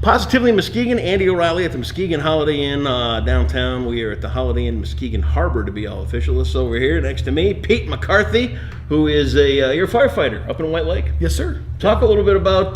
Positively Muskegon, Andy O'Reilly at the Muskegon Holiday Inn downtown. We are at the Holiday Inn Muskegon Harbor to be all official. This over here next to me, Pete McCarthy, who is you're a firefighter up in White Lake. Yes, sir. Talk a little bit about,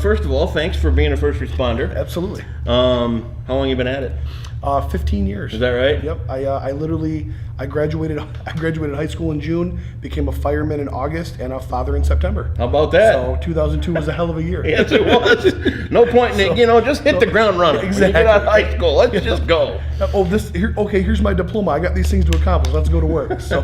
first of all, thanks for being a first responder. Absolutely. How long you been at it? 15 years. Is that right? Yep. I graduated high school in June, became a fireman in August, and a father in September. How about that? So 2002 was a hell of a year. Yes, it was. No point in it, just hit the ground running. Exactly. When you get out of high school, let's just go. Here's my diploma. I got these things to accomplish. Let's go to work. So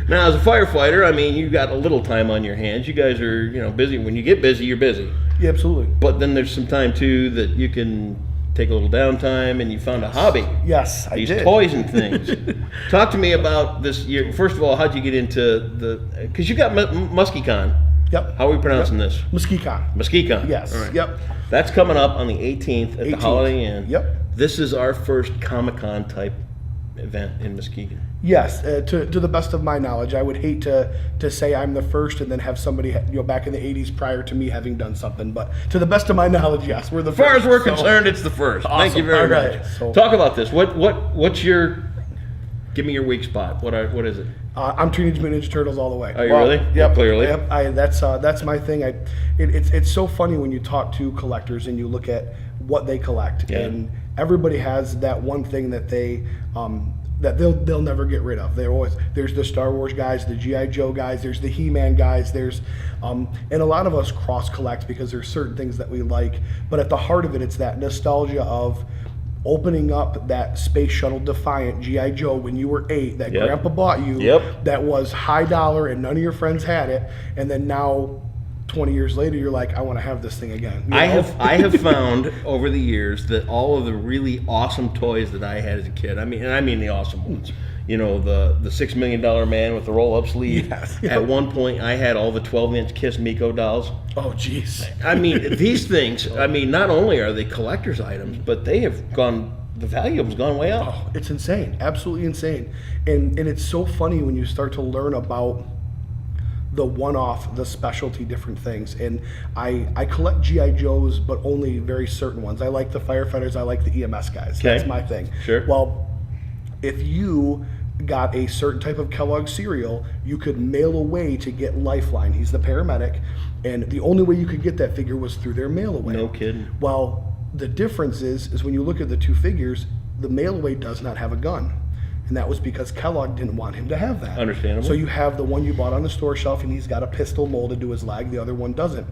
now, as a firefighter, you've got a little time on your hands. You guys are, busy. When you get busy, you're busy. Yeah, absolutely. But then there's some time too that you can take a little downtime, and you found a hobby. Yes, I did. These toys and things. Talk to me about this year. First of all, how'd you get into because you got Muskecon. Yep. How are we pronouncing this? Muskecon. Muskecon. Yes. All right. Yep. That's coming up on the 18th at the Holiday Inn. Yep. This is our first Comic-Con type event in Muskegon. Yes, to the best of my knowledge. I would hate to say I'm the first and then have somebody back in the 80s prior to me having done something, but to the best of my knowledge, yes, we're the first. As far as we're concerned, it's the first. Awesome. Thank you very much. So, talk about this. What's your? Give me your weak spot. What is it? I'm Teenage Mutant Ninja Turtles all the way. Are you really? Yep. Clearly. Yep. That's my thing. It's so funny when you talk to collectors and you look at what they collect, and everybody has that one thing that that they'll never get rid of. There's the Star Wars guys, the G.I. Joe guys, there's the He-Man guys, there's and a lot of us cross collect because there's certain things that we like, but at the heart of it, it's that nostalgia of opening up that Space Shuttle Defiant G.I. Joe when you were 8 that Grandpa bought you, that was high dollar and none of your friends had it, and then now 20 years later, you're like, I want to have this thing again. I have found over the years that all of the really awesome toys that I had as a kid, I mean the awesome ones, the $6 Million Man with the roll-up sleeve. Yes. At one point, I had all the 12-inch Kiss Miko dolls. Oh, jeez. These things, not only are they collector's items, but they have gone, the value of them's gone way up. Oh, it's insane. Absolutely insane. And it's so funny when you start to learn about the one-off, the specialty different things. And I collect G.I. Joes, but only very certain ones. I like the firefighters, I like the EMS guys. Okay. That's my thing. Sure. Well, if you got a certain type of Kellogg cereal, you could mail away to get Lifeline. He's the paramedic, and the only way you could get that figure was through their mail away. No kidding. Well, the difference is when you look at the two figures, the mail away does not have a gun. And that was because Kellogg didn't want him to have that. Understandable. So you have the one you bought on the store shelf, and he's got a pistol molded to his leg. The other one doesn't.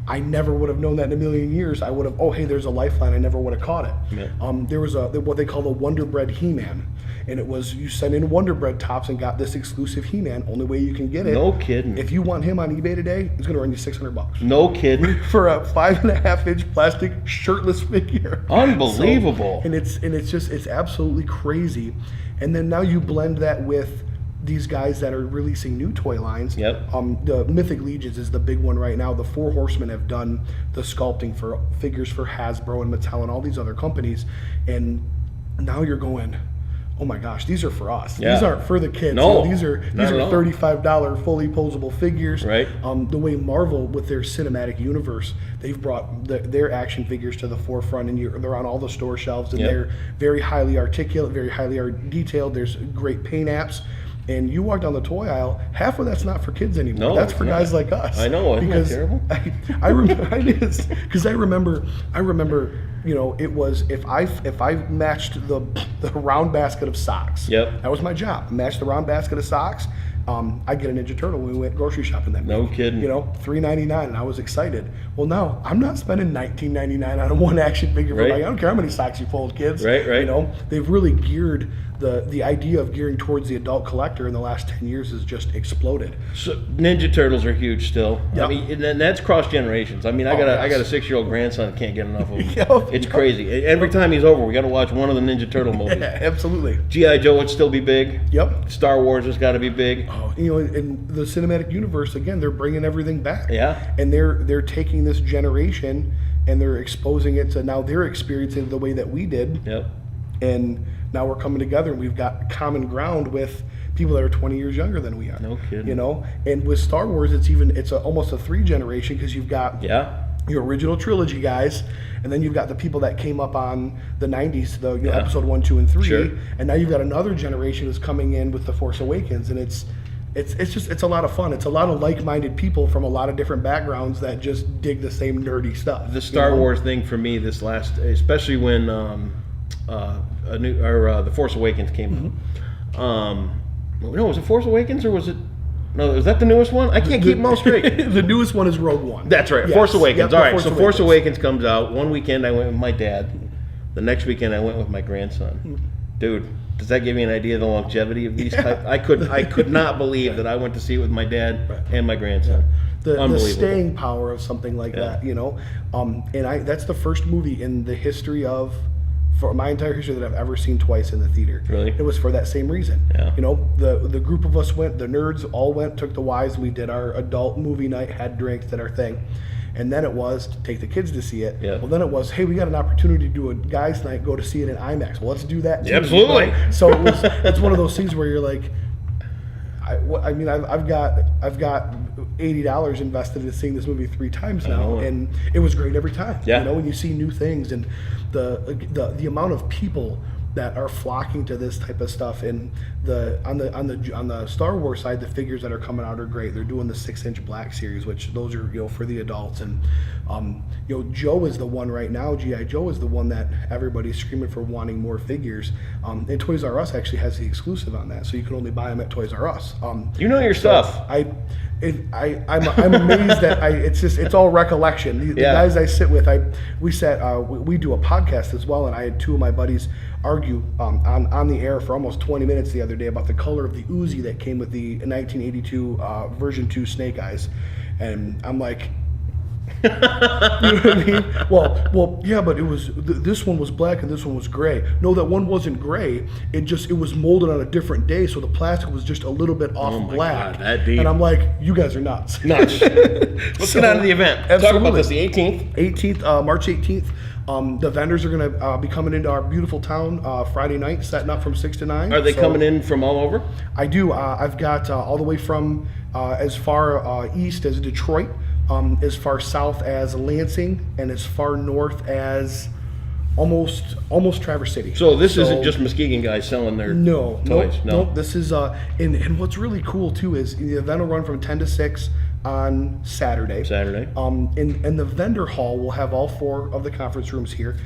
I never would have known that in a million years. I would have, oh, hey, there's a Lifeline. I never would have caught it. Yeah. There was what they call the Wonder Bread He-Man. And it was, you sent in Wonder Bread tops and got this exclusive He-Man. Only way you can get it. No kidding. If you want him on eBay today, it's going to run you $600. No kidding. For a 5.5-inch plastic shirtless figure. Unbelievable. So, and it's absolutely crazy. And then now you blend that with these guys that are releasing new toy lines. Yep. The Mythic Legions is the big one right now. The Four Horsemen have done the sculpting for figures for Hasbro and Mattel and all these other companies. And now you're going, oh my gosh, these are for us. Yeah. These aren't for the kids. No, these are $35 fully posable figures. Right. The way Marvel with their cinematic universe, they've brought their action figures to the forefront, and they're on all the store shelves, and they're very highly articulate, very highly detailed. There's great paint apps. And you walk down the toy aisle, half of that's not for kids anymore. No, that's for guys like us. I know, isn't that terrible? I remember it is, because I remember, it was if I matched the round basket of socks. Yep. That was my job. Match the round basket of socks. I get a Ninja Turtle when we went grocery shopping that week. No kidding. $3.99, and I was excited. Well, now I'm not spending $19.99 on one action figure. Right. I don't care how many socks you fold, kids. Right. They've really geared the idea of gearing towards the adult collector in the last 10 years has just exploded. So Ninja Turtles are huge still. Yep. And that's cross generations. I got a 6-year-old grandson that can't get enough of them. It's crazy. Every time he's over, we got to watch one of the Ninja Turtle movies. Yeah, absolutely. G.I. Joe would still be big. Yep. Star Wars has got to be big. Oh, in the cinematic universe, again, they're bringing everything back. Yeah. And they're taking this generation and they're exposing it to now they're experiencing it the way that we did. Yep. And now we're coming together and we've got common ground with people that are 20 years younger than we are. No kidding. And with Star Wars, it's almost a 3 generation because you've got your original trilogy guys, and then you've got the people that came up on the 90s, the episode 1, 2, and 3, Sure. and now you've got another generation that's coming in with The Force Awakens, and it's a lot of fun. It's a lot of like-minded people from a lot of different backgrounds that just dig the same nerdy stuff. The Star Wars thing for me this last, especially when The Force Awakens came out. No, was it Force Awakens or was it? No, is that the newest one? I can't keep them all straight. The newest one is Rogue One. That's right, Yes. Force Awakens. Yep, All right, Force so Force Awakens comes out. One weekend I went with my dad. The next weekend I went with my grandson. Dude, does that give you an idea of the longevity of these type? I could not believe that I went to see it with my dad and my grandson. The staying power of something like that, that's the first movie in the history of, for my entire history, that I've ever seen twice in the theater. Really? It was for that same reason. Yeah. The group of us went, the nerds all went, took the wives, we did our adult movie night, had drinks, did our thing. And then it was to take the kids to see it. Yeah. Well, then it was, hey, we got an opportunity to do a guys' night, go to see it in IMAX. Well, let's do that too. Absolutely. Right? So it's one of those things where you're like, I've got $80 invested in seeing this movie 3 times now, and it was great every time. Yeah. When you see new things and the amount of people that are flocking to this type of stuff, and on the Star Wars side, the figures that are coming out are great. They're doing the 6-inch Black Series, which those are for the adults, and Joe is the one right now. G.I. Joe is the one that everybody's screaming for, wanting more figures. And Toys R Us actually has the exclusive on that, so you can only buy them at Toys R Us. You know your stuff. I'm amazed that it's all recollection. The guys I sit with, we do a podcast as well, and I had 2 of my buddies argue on the air for almost 20 minutes the other day about the color of the Uzi that came with the 1982 version 2 Snake Eyes, and I'm like, you know what I mean? Well, yeah, but it was this one was black and this one was gray. No, that one wasn't gray. It was molded on a different day, so the plastic was just a little bit off black. God, that deep. And I'm like, you guys are nuts. Nuts. Let's get on to the event. Absolutely. Talk about this, the 18th. March 18th. The vendors are going to be coming into our beautiful town Friday night, setting up from 6 to 9. Are they coming in from all over? I do. I've got all the way from as far east as Detroit, as far south as Lansing, and as far north as almost Traverse City. So this isn't just Muskegon guys selling their toys? No. This is and what's really cool too is the event will run from 10 to 6 on Saturday. And the vendor hall will have all 4 of the conference rooms here.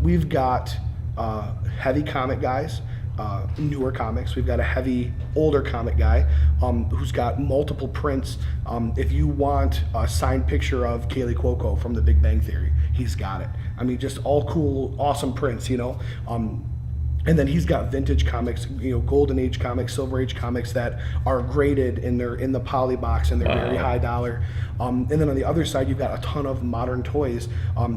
We've got heavy comic guys, newer comics. We've got a heavy older comic guy who's got multiple prints. If you want a signed picture of Kaylee Cuoco from The Big Bang Theory, he's got it. I mean, just all cool, awesome prints, And then he's got vintage comics, golden age comics, silver age comics that are graded and they're in the poly box and they're very high dollar. And then on the other side, you've got a ton of modern toys.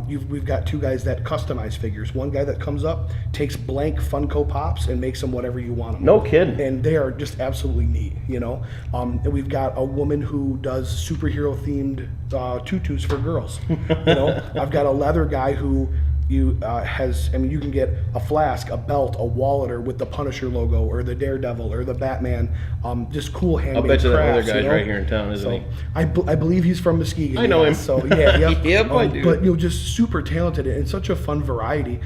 We've got 2 guys that customize figures. One guy that comes up, takes blank Funko Pops and makes them whatever you want them. No kidding. And they are just absolutely neat, And we've got a woman who does superhero themed tutus for girls. I've got a leather guy who you can get a flask, a belt, a Wallater with the Punisher logo or the Daredevil or the Batman, just cool handmade crafts. I'll bet you that other guy's right here in town, isn't he? I believe he's from Muskegon. I know him. So yeah, Yep, I do. But just super talented and such a fun variety.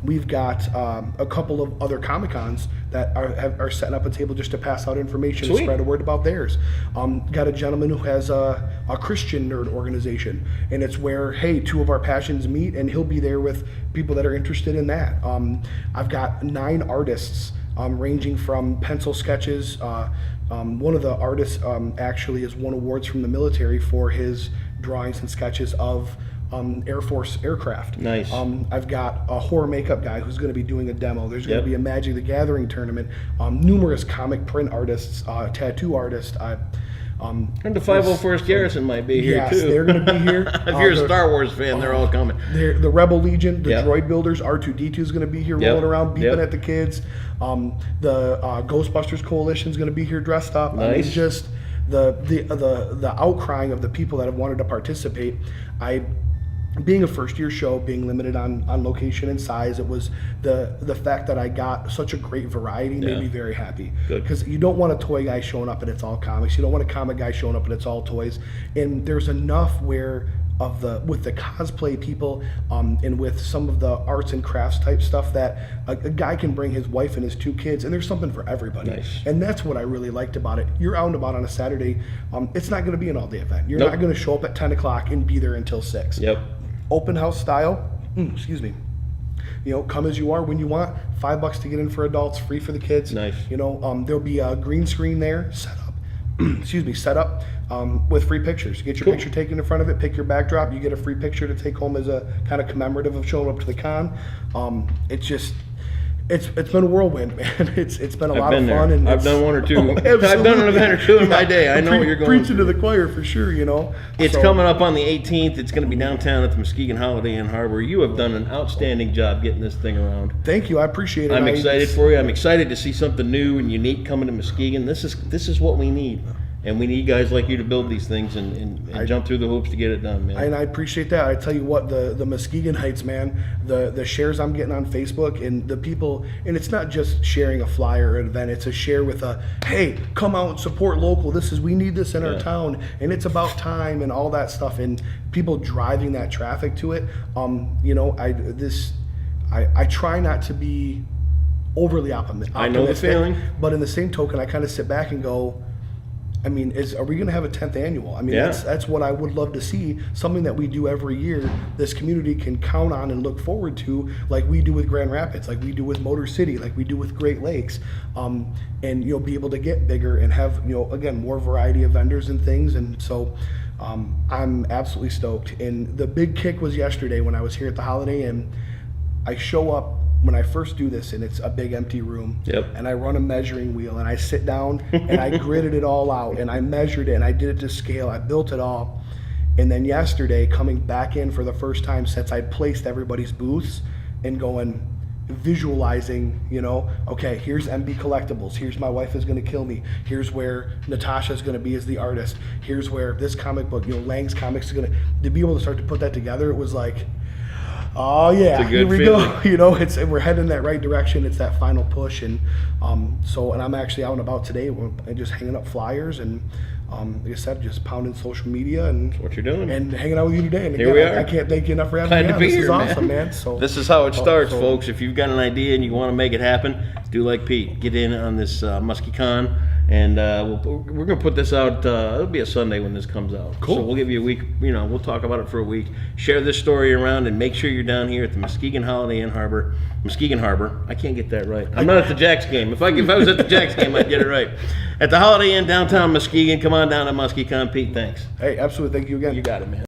We've got a couple of other Comic-Cons that are setting up a table just to pass out information and spread a word about theirs. Got a gentleman who has a Christian nerd organization, and it's where 2 of our passions meet, and he'll be there with people that are interested in that. I've got 9 artists ranging from pencil sketches. One of the artists actually has won awards from the military for his drawings and sketches of Air Force aircraft. Nice. I've got a horror makeup guy who's going to be doing a demo. There's going to be a Magic the Gathering tournament. Numerous comic print artists, tattoo artists. And the 501st Garrison might be here too. Yes, they're going to be here. If you're a Star Wars fan, they're all coming. The Rebel Legion, the droid builders, R2-D2 is going to be here rolling around, beeping at the kids. The Ghostbusters Coalition is going to be here dressed up. Nice. I mean, just the outcrying of the people that have wanted to participate. Being a first-year show, being limited on location and size, it was the fact that I got such a great variety made me very happy. Because you don't want a toy guy showing up and it's all comics. You don't want a comic guy showing up and it's all toys. And there's enough where with the cosplay people, and with some of the arts and crafts type stuff, that a guy can bring his wife and his 2 kids, and there's something for everybody. Nice. And that's what I really liked about it. You're out and about on a Saturday. It's not going to be an all-day event. You're Nope. not going to show up at 10 o'clock and be there until 6. Yep. Open house style. Excuse me. Come as you are when you want. $5 to get in for adults, free for the kids. Nice. There'll be a green screen there set up. Set up with free pictures. Get your picture taken in front of it. Pick your backdrop. You get a free picture to take home as a kind of commemorative of showing up to the con. It's been a whirlwind, man. It's been a lot of fun. And I've done one or two. Absolutely. I've done an event or two in my day. I know what you're going preaching to the choir for sure. It's coming up on the 18th. It's going to be downtown at the Muskegon Holiday Inn Harbor. You have done an outstanding job getting this thing around. Thank you. I appreciate it. I'm excited for you. I'm excited to see something new and unique coming to Muskegon. This is what we need. And we need guys like you to build these things and jump through the hoops to get it done, man. And I appreciate that. I tell you what, the Muskegon Heights, man, the shares I'm getting on Facebook and the people, and it's not just sharing a flyer or an event, it's a share with hey, come out and support local. We need this in our town, and it's about time and all that stuff, and people driving that traffic to it. I try not to be overly optimistic. I know the feeling. But in the same token, I kind of sit back and go, are we going to have a 10th annual? That's what I would love to see, something that we do every year, this community can count on and look forward to, like we do with Grand Rapids, like we do with Motor City, like we do with Great Lakes, and be able to get bigger and have, again, more variety of vendors and things. And so I'm absolutely stoked. And the big kick was yesterday when I was here at the Holiday Inn. I show up when I first do this, and it's a big empty room. Yep. And I run a measuring wheel, and I sit down, and I gridded it all out, and I measured it, and I did it to scale. I built it all. And then yesterday, coming back in for the first time since I placed everybody's booths, and visualizing, okay, here's MB Collectibles. Here's My Wife Is Gonna Kill Me. Here's where Natasha's gonna be as the artist. Here's where this comic book, Lang's Comics is gonna, to be able to start to put that together, it was like, oh yeah, here we go. We're heading in that right direction. It's that final push, and I'm actually out and about today, and just hanging up flyers, and like I said, just pounding social media, and that's what you're doing, and hanging out with you today. And here we are. I can't thank you enough for having Glad me. to be This here, is awesome, man. So this is how it starts, folks. If you've got an idea and you want to make it happen, do like Pete. Get in on this Muskecon. And we're going to put this out, it'll be a Sunday when this comes out. Cool. So we'll give you a week, we'll talk about it for a week. Share this story around and make sure you're down here at the Muskegon Holiday Inn Harbor. Muskegon Harbor. I can't get that right. I'm not at the Jacks game. If I was at the Jacks game, I'd get it right. At the Holiday Inn downtown Muskegon. Come on down to Muskecon. Pete, thanks. Hey, absolutely. Thank you again. You got it, man.